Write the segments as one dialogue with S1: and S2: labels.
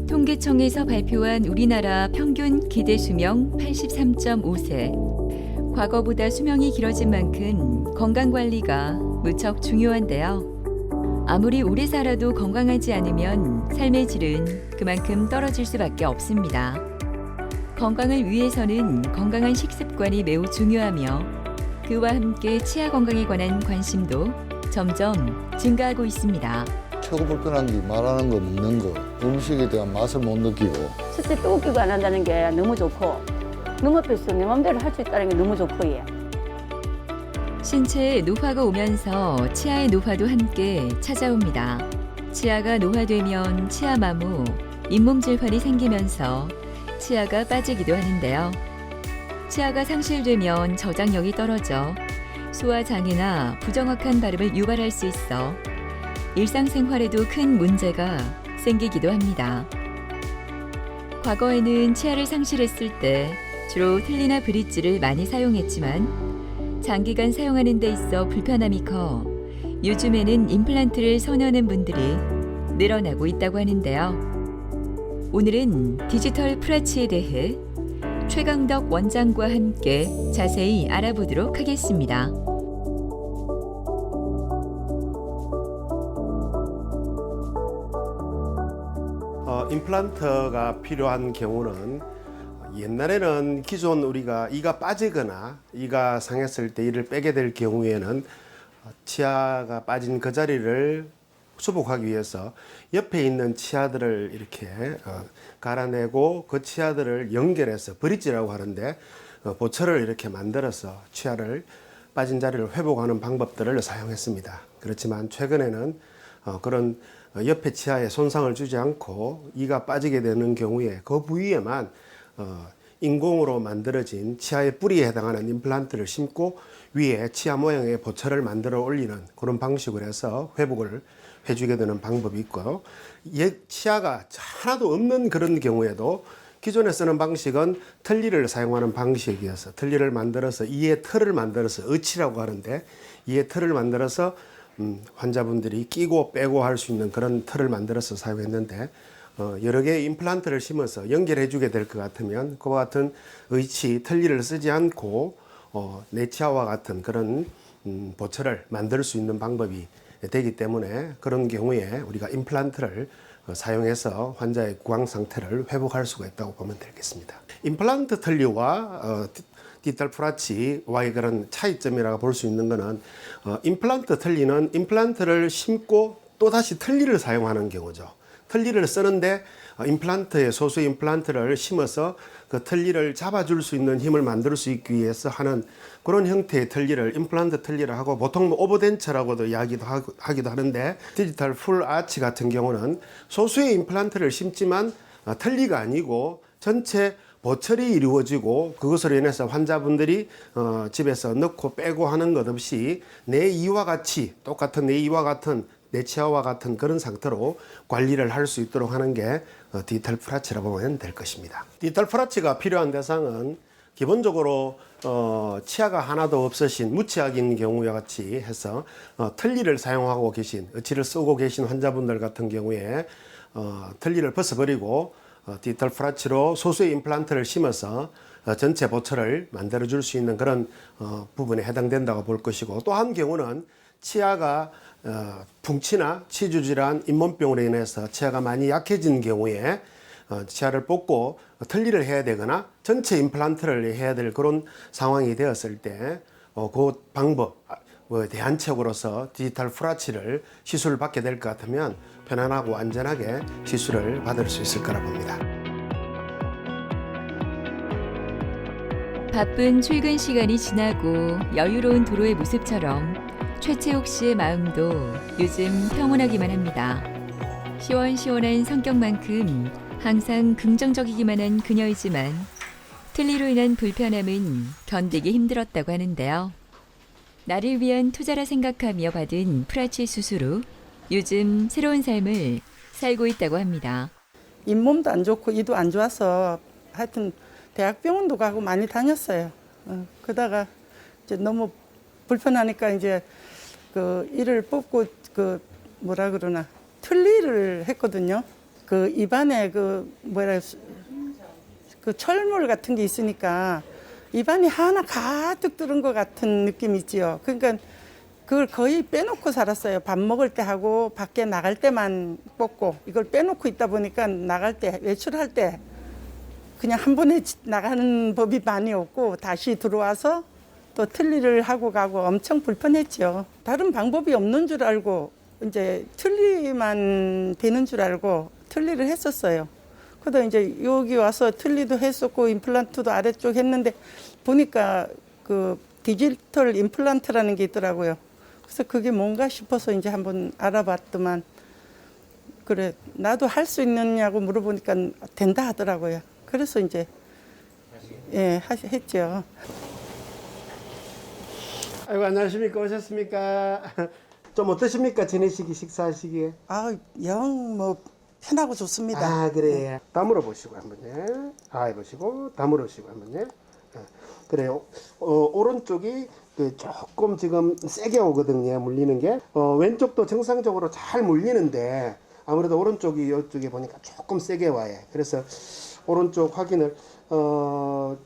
S1: 통계청에서 발표한 우리나라 평균 기대 수명 83.5세. 과거보다 수명이 길어진 만큼 건강관리가 무척 중요한데요. 아무리 오래 살아도 건강하지 않으면 삶의 질은 그만큼 떨어질 수밖에 없습니다. 건강을 위해서는 건강한 식습관이 매우 중요하며 그와 함께 치아 건강에 관한 관심도 점점 증가하고 있습니다.
S2: 최고 불편한 게 말하는 거, 먹는 거, 음식에 대한 맛을 못 느끼고.
S3: 첫째 또 웃기고 안 한다는 게 너무 좋고 너무 앞에서 내 마음대로 할 수 있다는 게 너무 좋고 예.
S1: 신체의 노화가 오면서 치아의 노화도 함께 찾아옵니다. 치아가 노화되면 치아 마모, 잇몸 질환이 생기면서 치아가 빠지기도 하는데요. 치아가 상실되면 저장력이 떨어져 소화장애나 부정확한 발음을 유발할 수 있어 일상생활에도 큰 문제가 생기기도 합니다. 과거에는 치아를 상실했을 때 주로 틀니나 브릿지를 많이 사용했지만 장기간 사용하는 데 있어 불편함이 커 요즘에는 임플란트를 선호하는 분들이 늘어나고 있다고 하는데요. 오늘은 디지털 프라치에 대해 최강덕 원장과 함께 자세히 알아보도록 하겠습니다.
S4: 임플란트가 필요한 경우는 옛날에는 기존 우리가 이가 빠지거나 이가 상했을 때 이를 빼게 될 경우에는 치아가 빠진 그 자리를 수복하기 위해서 옆에 있는 치아들을 이렇게 갈아내고 그 치아들을 연결해서 브릿지라고 하는데 보철을 이렇게 만들어서 치아를 빠진 자리를 회복하는 방법들을 사용했습니다. 그렇지만 최근에는 그런 옆에 치아에 손상을 주지 않고 이가 빠지게 되는 경우에 그 부위에만 인공으로 만들어진 치아의 뿌리에 해당하는 임플란트를 심고 위에 치아 모양의 보철을 만들어 올리는 그런 방식으로 해서 회복을 해주게 되는 방법이 있고요. 치아가 하나도 없는 그런 경우에도 기존에 쓰는 방식은 틀니를 사용하는 방식이어서 틀니를 만들어서 이의 틀을 만들어서 의치라고 하는데 이의 틀을 만들어서 환자분들이 끼고 빼고 할 수 있는 그런 틀을 만들어서 사용했는데 여러 개의 임플란트를 심어서 연결해 주게 될 것 같으면 그와 같은 의치, 틀니를 쓰지 않고 내 치아와 같은 그런 보철을 만들 수 있는 방법이 되기 때문에 그런 경우에 우리가 임플란트를 사용해서 환자의 구강 상태를 회복할 수가 있다고 보면 되겠습니다. 임플란트 틀니와 디지털 프라치와의 그런 차이점이라고 볼 수 있는 것은 임플란트 틀니는 임플란트를 심고 또다시 틀니를 사용하는 경우죠. 틀니를 쓰는데 임플란트에 소수 임플란트를 심어서 그 틀니를 잡아줄 수 있는 힘을 만들 수 있기 위해서 하는 그런 형태의 틀니를 임플란트 틀니를 하고 보통 오버덴처라고도 이야기도 하기도 하는데 디지털 풀 아치 같은 경우는 소수의 임플란트를 심지만 틀니가 아니고 전체 보철이 이루어지고 그것으로 인해서 환자분들이 집에서 넣고 빼고 하는 것 없이 내 이와 같이 똑같은 내 이와 같은 내 치아와 같은 그런 상태로 관리를 할 수 있도록 하는 게 디지털 프라치라고 보면 될 것입니다. 디지털 프라치가 필요한 대상은 기본적으로 치아가 하나도 없으신 무치아인 경우와 같이 해서 틀니를 사용하고 계신 의치를 쓰고 계신 환자분들 같은 경우에 틀니를 벗어버리고 디지털 프라치로 소수의 임플란트를 심어서 전체 보철을 만들어 줄 수 있는 그런 부분에 해당된다고 볼 것이고 또 한 경우는 치아가 풍치나 치주질환, 잇몸병으로 인해서 치아가 많이 약해진 경우에 치아를 뽑고 틀니를 해야 되거나 전체 임플란트를 해야 될 그런 상황이 되었을 때 그 방법, 대안책으로서 디지털 프라치를 시술을 받게 될 것 같으면 편안하고 안전하게 시술을 받을 수 있을 거라 봅니다.
S1: 바쁜 출근 시간이 지나고 여유로운 도로의 모습처럼 최채옥 씨의 마음도 요즘 평온하기만 합니다. 시원시원한 성격만큼 항상 긍정적이기만 한 그녀이지만 틀니로 인한 불편함은 견디기 힘들었다고 하는데요. 나를 위한 투자라 생각하며 받은 프라치 수술 후 요즘 새로운 삶을 살고 있다고 합니다.
S5: 잇몸도 안 좋고 이도 안 좋아서 하여튼 대학병원도 가고 많이 다녔어요. 그러다가 이제 너무 불편하니까 이제 그 이를 뽑고 그 뭐라 그러나 틀니를 했거든요. 그 입안에 그 뭐라 그 철물 같은 게 있으니까 입안이 하나 가득 들은 것 같은 느낌이 있지요. 그러니까 그걸 거의 빼놓고 살았어요. 밥 먹을 때 하고 밖에 나갈 때만 뽑고 이걸 빼놓고 있다 보니까 나갈 때 외출할 때 그냥 한 번에 나가는 법이 많이 없고 다시 들어와서 또 틀니를 하고 가고 엄청 불편했죠. 다른 방법이 없는 줄 알고 이제 틀니만 되는 줄 알고 틀니를 했었어요. 그러다 이제 여기 와서 틀니도 했었고 임플란트도 아래쪽 했는데 보니까 그 디지털 임플란트라는 게 있더라고요. 그래서 그게 뭔가 싶어서 이제 한번 알아봤더만 그래 나도 할 수 있느냐고 물어보니까 된다 하더라고요. 그래서 이제 했죠.
S4: 아이고 안녕하십니까 오셨습니까? 좀 어떠십니까 지내시기 식사하시기에?
S5: 영 뭐 편하고 좋습니다.
S4: 아 그래. 다물어 보시고 한번요. 해보시고 다물어 보시고 한번요. 그래요. 오른쪽이 그 조금 지금 세게 오거든요. 물리는 게. 왼쪽도 정상적으로 잘 물리는데 아무래도 오른쪽이 이쪽에 보니까 조금 세게 와요. 그래서 오른쪽 확인을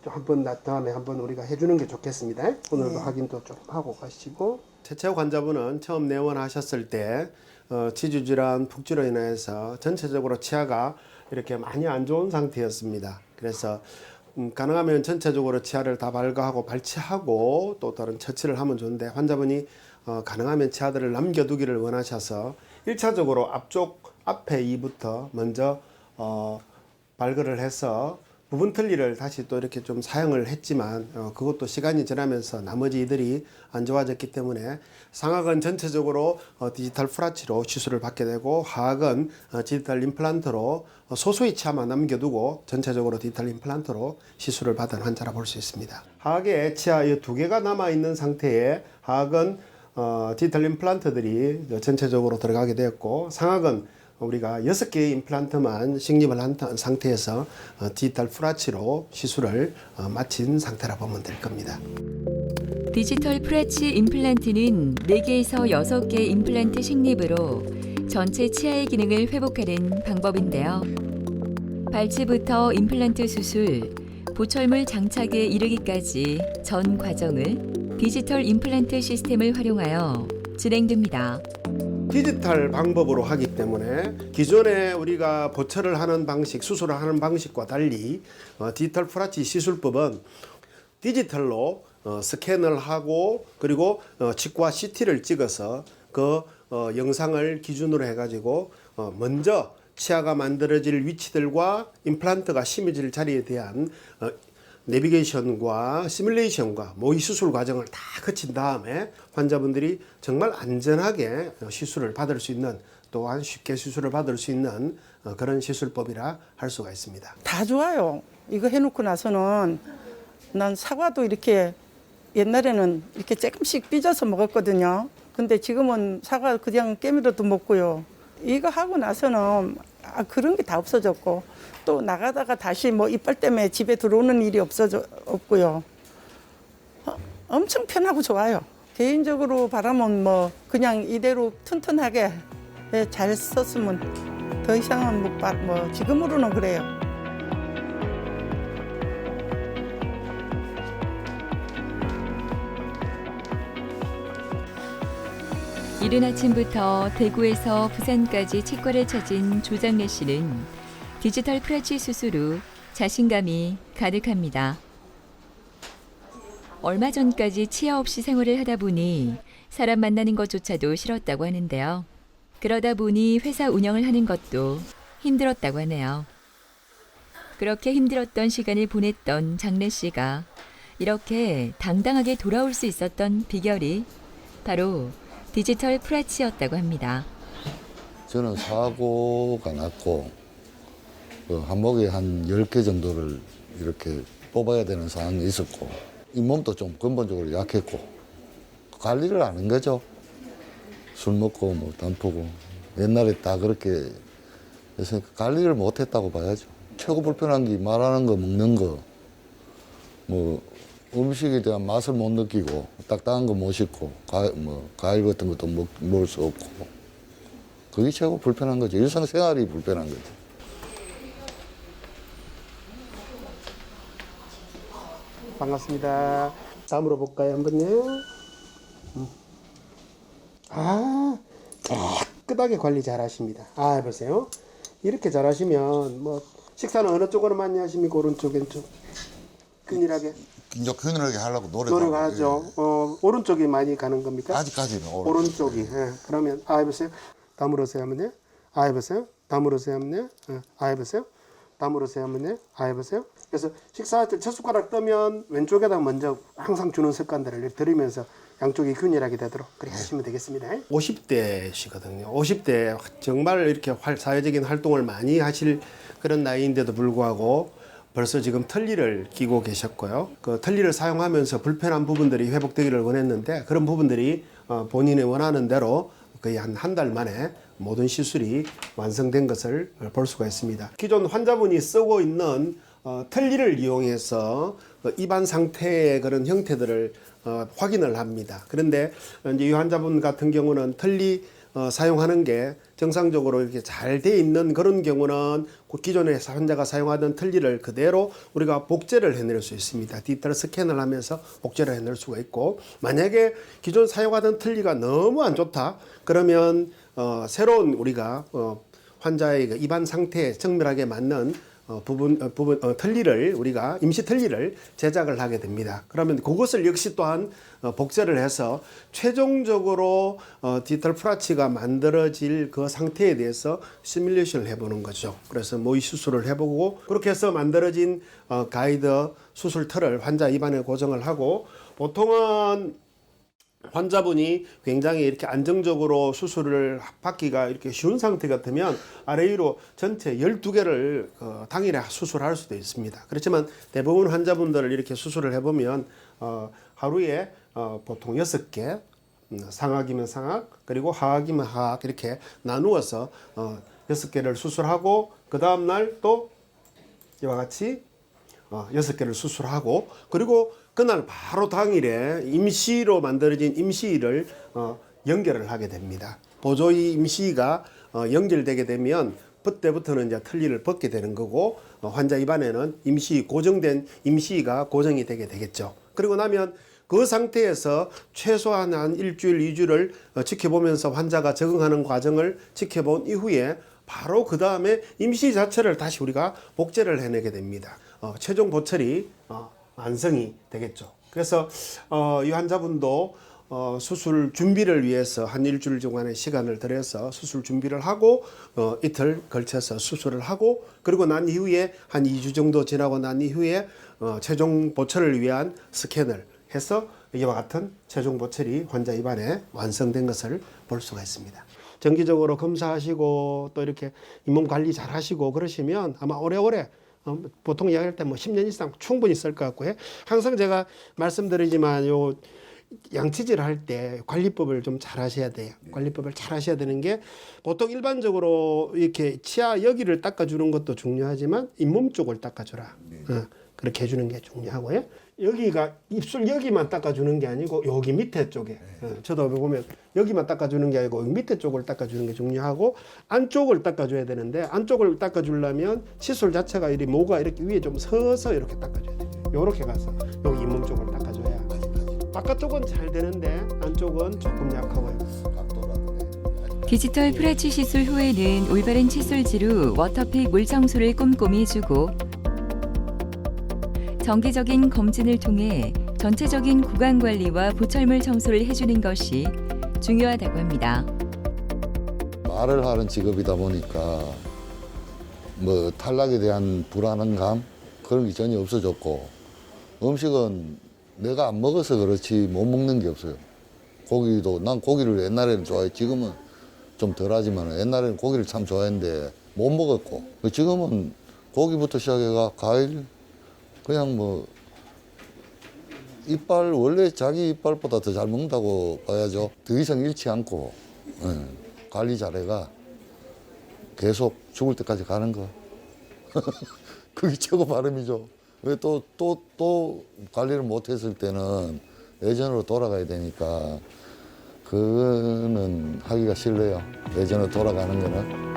S4: 한번 다음에 한번 우리가 해주는 게 좋겠습니다. 오늘도 확인도 좀 하고 가시고. 최채욱 환자분은 처음 내원하셨을 때 치주 질환, 북주로 인해서 전체적으로 치아가 이렇게 많이 안 좋은 상태였습니다. 그래서 가능하면 전체적으로 치아를 다 발가하고 발치하고 또 다른 처치를 하면 좋은데 환자분이 가능하면 치아들을 남겨두기를 원하셔서 1차적으로 앞에 이부터 먼저 발걸을 해서 부분 틀니를 다시 또 이렇게 좀 사용을 했지만 그것도 시간이 지나면서 나머지 이들이 안 좋아졌기 때문에 상악은 전체적으로 디지털 프라치로 시술을 받게 되고 하악은 디지털 임플란트로 소수의 치아만 남겨두고 전체적으로 디지털 임플란트로 시술을 받은 환자라 볼 수 있습니다. 하악에 치아 이 두 개가 남아있는 상태에 하악은 디지털 임플란트들이 전체적으로 들어가게 되었고 상악은 우리가 6개의 임플란트만 식립을 한 상태에서 디지털 프라치로 시술을 마친 상태라 보면 될 겁니다.
S1: 디지털 프라치 임플란트는 4개에서 6개 임플란트 식립으로 전체 치아의 기능을 회복하는 방법인데요. 발치부터 임플란트 수술, 보철물 장착에 이르기까지 전 과정을 디지털 임플란트 시스템을 활용하여 진행됩니다.
S4: 디지털 방법으로 하기 때문에 기존에 우리가 보철을 하는 방식, 수술을 하는 방식과 달리 디지털 프라치 시술법은 디지털로 스캔을 하고 그리고 치과 CT를 찍어서 그 영상을 기준으로 해가지고 먼저 치아가 만들어질 위치들과 임플란트가 심어질 자리에 대한 내비게이션과 시뮬레이션과 모의 수술 과정을 다 거친 다음에 환자분들이 정말 안전하게 시술을 받을 수 있는 또한 쉽게 시술을 받을 수 있는 그런 시술법이라 할 수가 있습니다.
S5: 다 좋아요. 이거 해놓고 나서는 난 사과도 이렇게 옛날에는 이렇게 조금씩 삐져서 먹었거든요. 근데 지금은 사과 그냥 깨물어도 먹고요. 이거 하고 나서는 그런 게 다 없어졌고 또 나가다가 다시 뭐 이빨 때문에 집에 들어오는 일이 없고요. 엄청 편하고 좋아요. 개인적으로 바라면 뭐 그냥 이대로 튼튼하게 잘 썼으면 더 이상은 뭐 지금으로는 그래요.
S1: 이른 아침부터 대구에서 부산까지 치과를 찾은 조장래 씨는 디지털 프라치 수술 후 자신감이 가득합니다. 얼마 전까지 치아 없이 생활을 하다 보니 사람 만나는 것조차도 싫었다고 하는데요. 그러다 보니 회사 운영을 하는 것도 힘들었다고 하네요. 그렇게 힘들었던 시간을 보냈던 장래 씨가 이렇게 당당하게 돌아올 수 있었던 비결이 바로 디지털 프라치였다고 합니다.
S2: 저는 사고가 났고 그 한목에 한 10개 정도를 이렇게 뽑아야 되는 상황이 있었고 잇몸도 좀 근본적으로 약했고 관리를 안 한 거죠. 술 먹고 뭐 단푸고 옛날에 다 그렇게 해서 관리를 못 했다고 봐야죠. 최고 불편한 게 말하는 거 먹는 거 뭐 음식에 대한 맛을 못 느끼고 딱딱한 거 못 씹고 과일 같은 것도 먹을 수 없고 그게 최고 불편한 거죠. 일상생활이 불편한 거죠.
S4: 반갑습니다. 다음으로 볼까요, 한번요? 아, 깨끗하게 관리 잘 하십니다. 아, 보세요. 이렇게 잘 하시면, 뭐, 식사는 어느 쪽으로 많이 하십니까? 오른쪽, 왼쪽? 균일하게?
S2: 이제 균일하게 하려고
S4: 노력하죠. 오른쪽이 많이 가는 겁니까?
S2: 아직까지는
S4: 오른쪽이. 예. 그러면, 아, 해보세요. 다음으로 오세요, 한번요. 아, 해보세요. 다음으로 오세요, 한번요. 아, 해보세요. 다음으로 오세요, 한번요. 아, 해보세요. 그래서 식사할 때 첫 숟가락 뜨면 왼쪽에다 먼저 항상 주는 습관들을 이렇게 들으면서 양쪽이 균일하게 되도록 그렇게 하시면 되겠습니다. 50대시거든요. 50대 정말 이렇게 사회적인 활동을 많이 하실 그런 나이인데도 불구하고 벌써 지금 털리를 끼고 계셨고요. 그 털리를 사용하면서 불편한 부분들이 회복되기를 원했는데 그런 부분들이 본인이 원하는 대로 거의 한 달 만에 모든 시술이 완성된 것을 볼 수가 있습니다. 기존 환자분이 쓰고 있는 털리를 이용해서 입안 상태의 그런 형태들을 확인을 합니다. 그런데 이제 이 환자분 같은 경우는 털리 사용하는 게 정상적으로 이렇게 잘 돼 있는 그런 경우는 기존에 환자가 사용하던 털리를 그대로 우리가 복제를 해낼 수 있습니다. 디지털 스캔을 하면서 복제를 해낼 수가 있고, 만약에 기존 사용하던 털리가 너무 안 좋다 그러면 새로운 우리가 환자의 그 입안 상태에 정밀하게 맞는 털리를 우리가 임시 털리를 제작을 하게 됩니다. 그러면 그것을 역시 또한 복제를 해서 최종적으로 디지털 프라치가 만들어질 그 상태에 대해서 시뮬레이션을 해보는 거죠. 그래서 모의 수술을 해보고 그렇게 해서 만들어진 가이드 수술 털을 환자 입안에 고정을 하고, 보통은 환자분이 굉장히 이렇게 안정적으로 수술을 받기가 이렇게 쉬운 상태 같으면 아래 위로 전체 12개를 당일에 수술할 수도 있습니다. 그렇지만 대부분 환자분들을 이렇게 수술을 해보면 하루에 보통 6개, 상악이면 상악, 그리고 하악이면 하악 이렇게 나누어서 6개를 수술하고 그 다음날 또 이와 같이 6개를 수술하고, 그리고 그날 바로 당일에 임시로 만들어진 임시를 연결을 하게 됩니다. 보조의 임시가 연결되게 되면 그때부터는 이제 털리를 벗게 되는 거고, 환자 입안에는 고정된 임시가 고정이 되게 되겠죠. 그리고 나면 그 상태에서 최소한 한 일주일, 2주를 지켜보면서 환자가 적응하는 과정을 지켜본 이후에 바로 그 다음에 임시 자체를 다시 우리가 복제를 해내게 됩니다. 최종 보철이 완성이 되겠죠. 그래서 이 환자분도 수술 준비를 위해서 한 일주일 동안의 시간을 들여서 수술 준비를 하고 이틀 걸쳐서 수술을 하고, 그리고 난 이후에 한 2주 정도 지나고 난 이후에 최종 보철을 위한 스캔을 해서 이와 같은 최종 보철이 환자 입안에 완성된 것을 볼 수가 있습니다. 정기적으로 검사하시고 또 이렇게 잇몸 관리 잘 하시고 그러시면 아마 오래오래 보통 이야기할 때 뭐 10년 이상 충분히 쓸 것 같고요. 항상 제가 말씀드리지만 요 양치질을 할 때 관리법을 좀 잘 하셔야 돼요. 관리법을 잘 하셔야 되는 게, 보통 일반적으로 이렇게 치아 여기를 닦아주는 것도 중요하지만 잇몸 쪽을 닦아주라. 그렇게 해주는 게 중요하고요. 여기가 입술 여기만 닦아주는 게 아니고 여기 밑에 쪽에 저도 보면 여기만 닦아주는 게 아니고 여기 밑에 쪽을 닦아주는 게 중요하고, 안쪽을 닦아줘야 되는데 안쪽을 닦아주려면 칫솔 자체가 이렇게 모가 이렇게 위에 좀 서서 이렇게 닦아줘야 돼요. 요렇게 가서 여기 잇몸 쪽을 닦아줘야. 바깥쪽은 잘 되는데 안쪽은 조금 약하고요.
S1: 디지털 프라치 시술 후에는 올바른 칫솔질로 워터픽 물 청소를 꼼꼼히 해주고, 정기적인 검진을 통해 전체적인 구강 관리와 보철물 청소를 해주는 것이 중요하다고 합니다.
S2: 말을 하는 직업이다 보니까 뭐 탈락에 대한 불안감 그런 게 전혀 없어졌고, 음식은 내가 안 먹어서 그렇지 못 먹는 게 없어요. 고기도 난 고기를 옛날에는 좋아해. 지금은 좀 덜하지만 옛날에는 고기를 참 좋아했는데 못 먹었고, 지금은 고기부터 시작해가 과일 그냥 뭐 이빨 원래 자기 이빨보다 더 잘 먹는다고 봐야죠. 더 이상 잃지 않고 관리 잘해가 계속 죽을 때까지 가는 거. 그게 최고 바람이죠. 왜 또 관리를 못했을 때는 예전으로 돌아가야 되니까 그거는 하기가 싫네요. 예전으로 돌아가는 거는.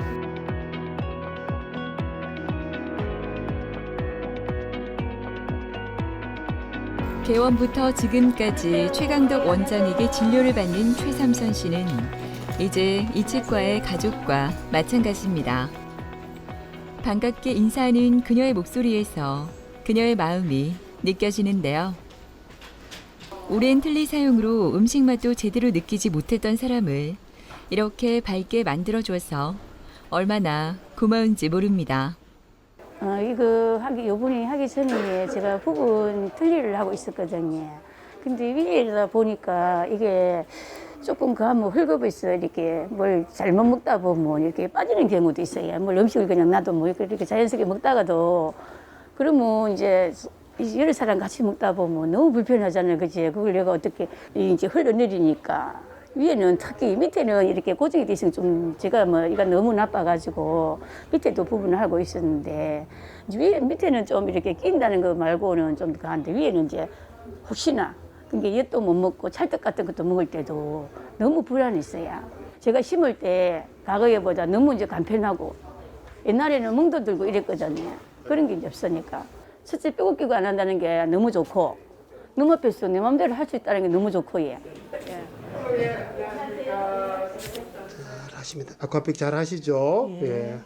S1: 개원부터 지금까지 최강덕 원장에게 진료를 받는 최삼선 씨는 이제 이 치과의 가족과 마찬가지입니다. 반갑게 인사하는 그녀의 목소리에서 그녀의 마음이 느껴지는데요. 오랜 틀니 사용으로 음식 맛도 제대로 느끼지 못했던 사람을 이렇게 밝게 만들어줘서 얼마나 고마운지 모릅니다.
S3: 요번에 하기 전에 제가 부분 틀니를 하고 있었거든요. 근데 위에다 보니까 이게 조금 가면 헐겁해서 이렇게 뭘 잘못 먹다 보면 이렇게 빠지는 경우도 있어요. 뭘 음식을 그냥 놔도 뭐 이렇게 자연스럽게 먹다가도 그러면 이제 여러 사람 같이 먹다 보면 너무 불편하잖아요. 그치? 그걸 내가 어떻게 이제 흘러내리니까 위에는 특히 밑에는 이렇게 고정이 돼 있으면 좀 제가 뭐 이가 너무 나빠가지고 밑에도 부분을 하고 있었는데 이제 밑에는 좀 이렇게 낀다는 거 말고는 좀 가는데 위에는 이제 혹시나 그게 엿도 못 먹고 찰떡 같은 것도 먹을 때도 너무 불안했어요. 제가 심을 때 과거에보다 너무 이제 간편하고 옛날에는 멍도 들고 이랬거든요. 그런 게 이제 없으니까 첫째 뼈 끼고 안 한다는 게 너무 좋고 눈앞에서 내 마음대로 할 수 있다는 게 너무 좋고 예.
S4: 잘하십니다. 아쿠아픽 잘하시죠? 예.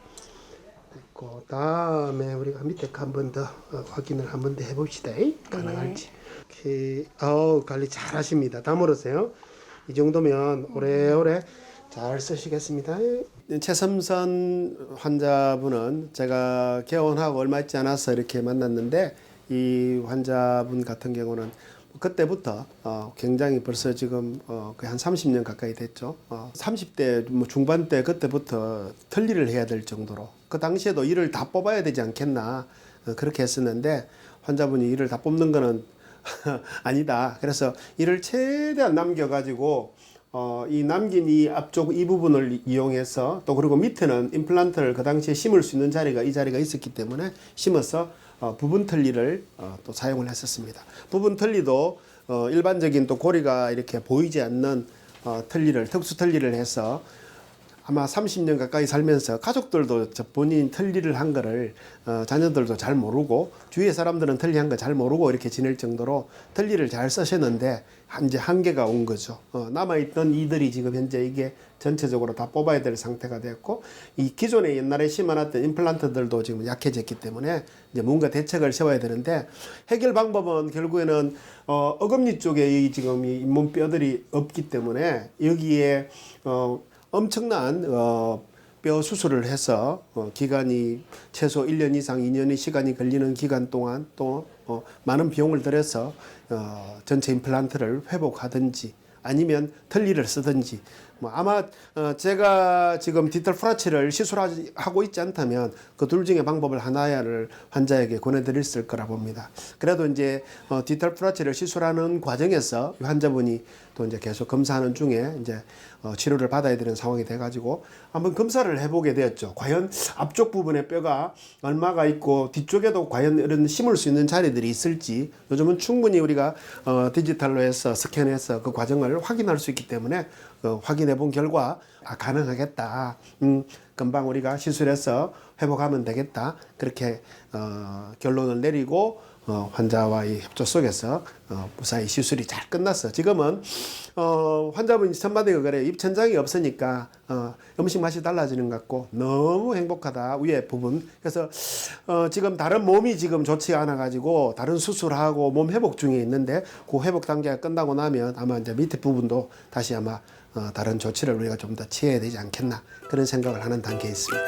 S4: 그 다음에 우리가 밑에 한 번 더 확인을 한 번 더 해봅시다. 가능할지. 관리 잘하십니다. 다물으세요. 이 정도면 오래오래 잘 쓰시겠습니다. 최섬선 환자분은 제가 개원하고 얼마 있지 않아서 이렇게 만났는데 이 환자분 같은 경우는 그때부터 굉장히 벌써 지금 거의 한 30년 가까이 됐죠. 30대 뭐 중반 때 그때부터 틀니를 해야 될 정도로 그 당시에도 이를 다 뽑아야 되지 않겠나 그렇게 했었는데 환자분이 이를 다 뽑는 거는 아니다. 그래서 이를 최대한 남겨가지고 이 남긴 이 앞쪽 이 부분을 이용해서 또 그리고 밑에는 임플란트를 그 당시에 심을 수 있는 자리가 이 자리가 있었기 때문에 심어서 부분 틀니를 또 사용을 했었습니다. 부분 틀니도 일반적인 또 고리가 이렇게 보이지 않는 틀니를 특수 틀니를 해서 아마 30년 가까이 살면서 가족들도 본인 틀니를 한 거를 자녀들도 잘 모르고 주위의 사람들은 틀니 한 거 잘 모르고 이렇게 지낼 정도로 틀니를 잘 쓰셨는데 이제 한계가 온 거죠. 남아있던 이들이 지금 현재 이게 전체적으로 다 뽑아야 될 상태가 됐고 이 기존에 옛날에 심어놨던 임플란트들도 지금 약해졌기 때문에 이제 뭔가 대책을 세워야 되는데 해결 방법은 결국에는 어금니 쪽에 이 지금 이 잇몸 뼈들이 없기 때문에 여기에 엄청난 뼈 수술을 해서 기간이 최소 1년 이상 2년의 시간이 걸리는 기간 동안 또 많은 비용을 들여서 전체 임플란트를 회복하든지 아니면 틀니를 쓰든지 뭐 아마 제가 지금 디지털 프라치를 시술하고 있지 않다면 그 둘 중에 방법을 하나를 환자에게 권해드렸을 거라 봅니다. 그래도 이제 디지털 프라치를 시술하는 과정에서 환자분이 또 이제 계속 검사하는 중에 이제 치료를 받아야 되는 상황이 돼가지고 한번 검사를 해보게 되었죠. 과연 앞쪽 부분에 뼈가 얼마가 있고 뒤쪽에도 과연 이런 심을 수 있는 자리들이 있을지 요즘은 충분히 우리가 디지털로 해서 스캔해서 그 과정을 확인할 수 있기 때문에 확인해 본 결과 가능하겠다. 금방 우리가 시술해서 회복하면 되겠다. 그렇게 결론을 내리고 환자와의 협조 속에서 무사히 시술이 잘 끝났어. 지금은 환자분이 전반적으로 그래요. 입천장이 없으니까 음식 맛이 달라지는 것 같고 너무 행복하다. 위에 부분. 그래서 지금 다른 몸이 지금 좋지 않아 가지고 다른 수술하고 몸 회복 중에 있는데 그 회복 단계가 끝나고 나면 아마 이제 밑에 부분도 다시 아마 다른 조치를 우리가 좀 더 취해야 되지 않겠나 그런 생각을 하는 단계에 있습니다.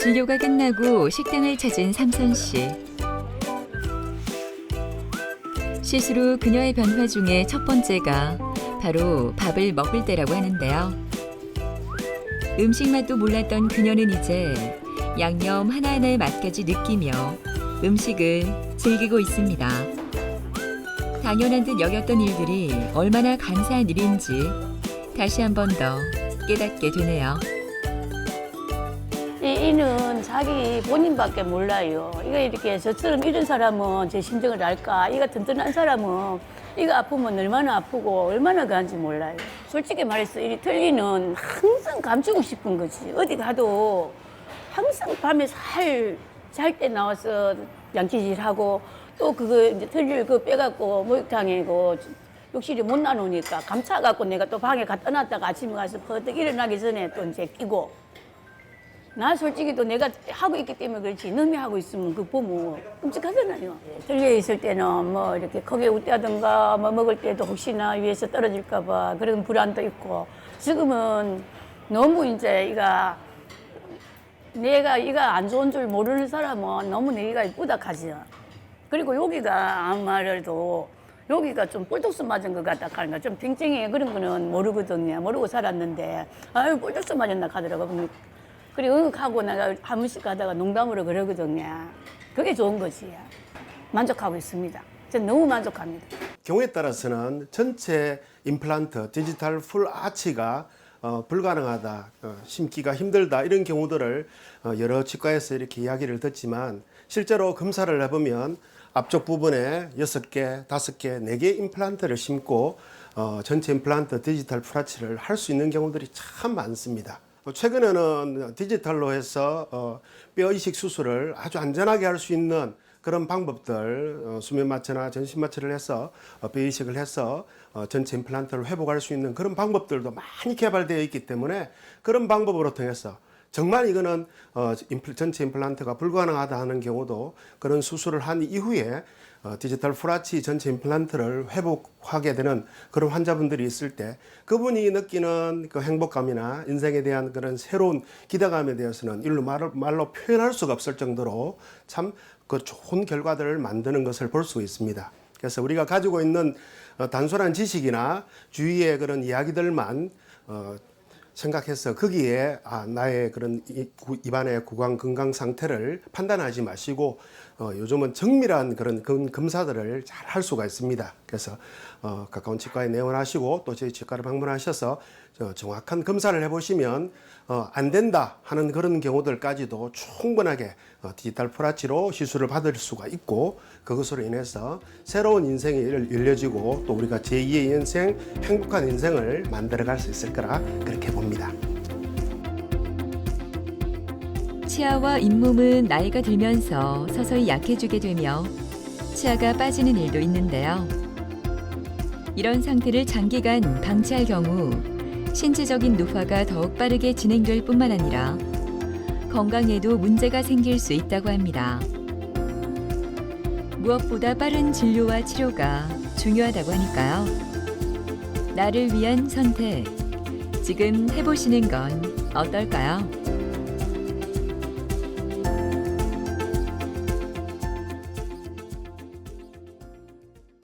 S1: 진료가 끝나고 식당을 찾은 삼선 씨. 시술 후 그녀의 변화 중에 첫 번째가 바로 밥을 먹을 때라고 하는데요. 음식 맛도 몰랐던 그녀는 이제 양념 하나하나의 맛까지 느끼며 음식을 즐기고 있습니다. 당연한 듯 여겼던 일들이 얼마나 감사한 일인지 다시 한 번 더 깨닫게 되네요.
S3: 이는 자기 본인밖에 몰라요. 이거 이렇게 저처럼 이런 사람은 제 심정을 알까? 이가 튼튼한 사람은 이가 아프면 얼마나 아프고 얼마나 가는지 몰라요. 솔직히 말해서 이 틀니는 항상 감추고 싶은 거지. 어디 가도 항상 밤에 잘 때 나와서 양치질하고 또 그거 이제 틀니를 그 빼갖고 목욕탕에 그 욕실에 못 나누니까 감차갖고 내가 또 방에 갖다 놨다가 아침에 가서 퍼뜩 일어나기 전에 또 이제 끼고 나 솔직히 또 내가 하고 있기 때문에 그렇지 남이 하고 있으면 그 보면 끔찍하잖아요. 틀리에 있을 때는 뭐 이렇게 크게 웃다든가 뭐 먹을 때도 혹시나 위에서 떨어질까 봐 그런 불안도 있고 지금은 너무 이제 이가 안 좋은 줄 모르는 사람은 너무 내가 이쁘다 하지. 그리고 여기가 아무 말해도 여기가 좀 뿔독수 맞은 것 같다 하는 거좀 팽팽해 그런 거는 모르거든요. 모르고 살았는데 아유 뿔독수 맞았나 하더라고. 그리고 응하고 내가 한 번씩 가다가 농담으로 그러거든요. 그게 좋은 거지. 만족하고 있습니다. 전 너무 만족합니다.
S4: 경우에 따라서는 전체 임플란트, 디지털 풀 아치가 불가능하다, 심기가 힘들다 이런 경우들을 여러 치과에서 이렇게 이야기를 듣지만 실제로 검사를 해보면 앞쪽 부분에 6개, 5개, 4개 임플란트를 심고 전체 임플란트 디지털 풀 아치를 할 수 있는 경우들이 참 많습니다. 최근에는 디지털로 해서 뼈 이식 수술을 아주 안전하게 할 수 있는 그런 방법들, 수면 마취나 전신 마취를 해서 뼈 이식을 해서 전체 임플란트를 회복할 수 있는 그런 방법들도 많이 개발되어 있기 때문에 그런 방법으로 통해서 정말 이거는 전체 임플란트가 불가능하다 하는 경우도 그런 수술을 한 이후에 디지털 풀아치 전체 임플란트를 회복하게 되는 그런 환자분들이 있을 때 그분이 느끼는 그 행복감이나 인생에 대한 그런 새로운 기대감에 대해서는 일로 말로 표현할 수가 없을 정도로 참 그 좋은 결과들을 만드는 것을 볼 수 있습니다. 그래서 우리가 가지고 있는 단순한 지식이나 주위의 그런 이야기들만 생각해서 거기에 나의 그런 입안의 구강 건강 상태를 판단하지 마시고 요즘은 정밀한 그런 검사들을 잘 할 수가 있습니다. 그래서 가까운 치과에 내원하시고 또 저희 치과를 방문하셔서 정확한 검사를 해보시면 안 된다 하는 그런 경우들까지도 충분하게 디지털 풀아치로 시술을 받을 수가 있고 그것으로 인해서 새로운 인생이 열려지고 또 우리가 제2의 인생 행복한 인생을 만들어갈 수 있을 거라 그렇게 봅니다.
S1: 치아와 잇몸은 나이가 들면서 서서히 약해지게 되며 치아가 빠지는 일도 있는데요. 이런 상태를 장기간 방치할 경우 신체적인 노화가 더욱 빠르게 진행될 뿐만 아니라 건강에도 문제가 생길 수 있다고 합니다. 무엇보다 빠른 진료와 치료가 중요하다고 하니까요. 나를 위한 선택, 지금 해보시는 건 어떨까요?